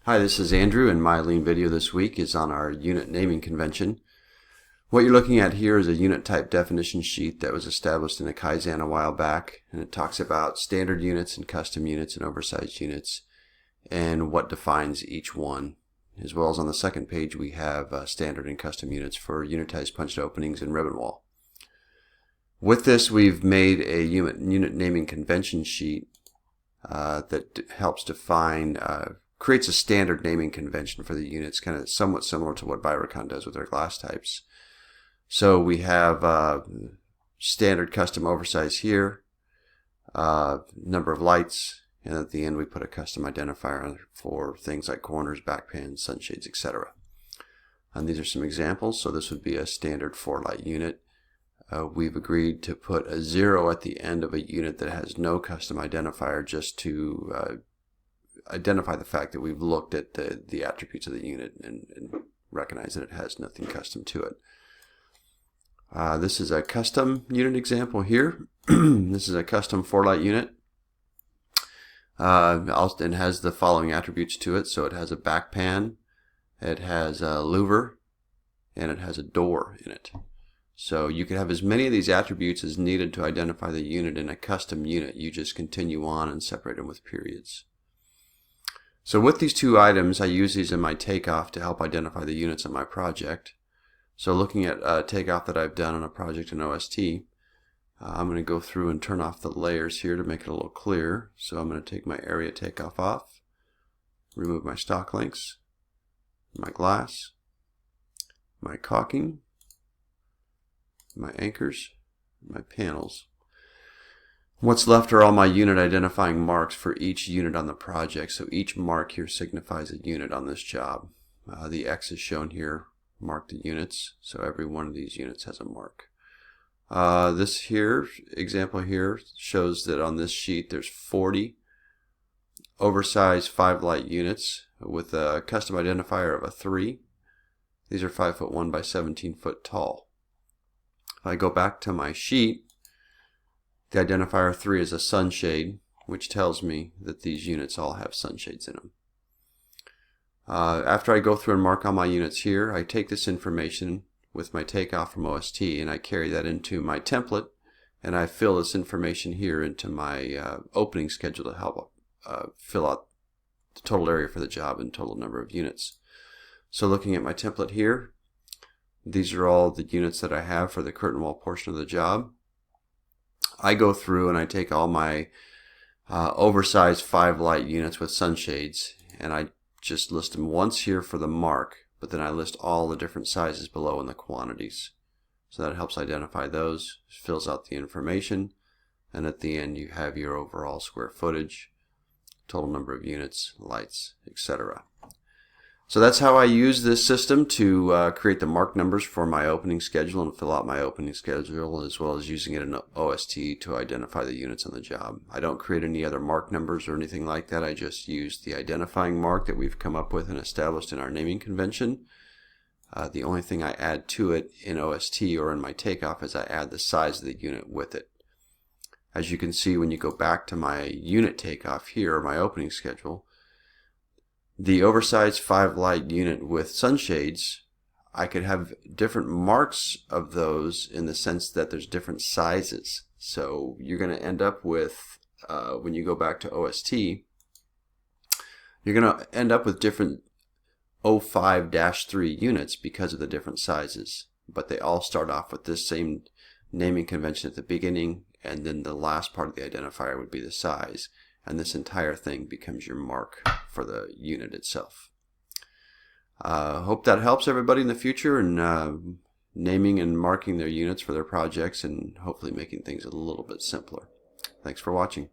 Hi, this is Andrew, and my Lean video this week is on our unit naming convention. What you're looking at here is a unit type definition sheet that was established in a Kaizen a while back, and it talks about standard units and custom units and oversized units and what defines each one. As well as on the second page we have standard and custom units for unitized punched openings and ribbon wall. With this we've made a unit naming convention sheet that helps define creates a standard naming convention for the units, kind of somewhat similar to what Viracon does with their glass types. So we have standard custom oversize here, number of lights, and at the end we put a custom identifier for things like corners, back pans, sunshades, etc. And these are some examples. So this would be a standard 4-light unit. We've agreed to put a 0 at the end of a unit that has no custom identifier, just to identify the fact that we've looked at the attributes of the unit and recognize that it has nothing custom to it. This is a custom unit example here. This is a custom 4-light unit. It has the following attributes to it. So it has a back pan, it has a louver, and it has a door in it. So you can have as many of these attributes as needed to identify the unit in a custom unit. You just continue on and separate them with periods. So with these two items, I use these in my takeoff to help identify the units on my project. So looking at a takeoff that I've done on a project in OST, I'm going to go through and turn off the layers here to make it a little clearer. So I'm going to take my area takeoff off, remove my stock links, my glass, my caulking, my anchors, my panels. What's left are all my unit identifying marks for each unit on the project. So each mark here signifies a unit on this job. The X is shown here, mark the units. So every one of these units has a mark. This here example here shows that on this sheet there's 40 oversized 5-light units with a custom identifier of a 3. These are 5'1" by 17 foot tall. If I go back to my sheet, the identifier 3 is a sunshade, which tells me that these units all have sunshades in them. After I go through and mark all my units here, I take this information with my takeoff from OST and I carry that into my template, and I fill this information here into my opening schedule to help fill out the total area for the job and total number of units. So looking at my template here, these are all the units that I have for the curtain wall portion of the job. I go through and I take all my oversized 5-light units with sunshades and I just list them once here for the mark, but then I list all the different sizes below and the quantities. So that helps identify those, fills out the information, and at the end you have your overall square footage, total number of units, lights, etc. So that's how I use this system to create the mark numbers for my opening schedule and fill out my opening schedule, as well as using it in OST to identify the units on the job. I don't create any other mark numbers or anything like that. I just use the identifying mark that we've come up with and established in our naming convention. The only thing I add to it in OST or in my takeoff is I add the size of the unit with it. As you can see, when you go back to my unit takeoff here, or my opening schedule, the oversized 5-light unit with sunshades, I could have different marks of those in the sense that there's different sizes. So you're going to end up with, when you go back to OST, you're going to end up with different 05-3 units because of the different sizes. But they all start off with this same naming convention at the beginning, and then the last part of the identifier would be the size. And this entire thing becomes your mark for the unit itself. Hope that helps everybody in the future in naming and marking their units for their projects and hopefully making things a little bit simpler. Thanks for watching.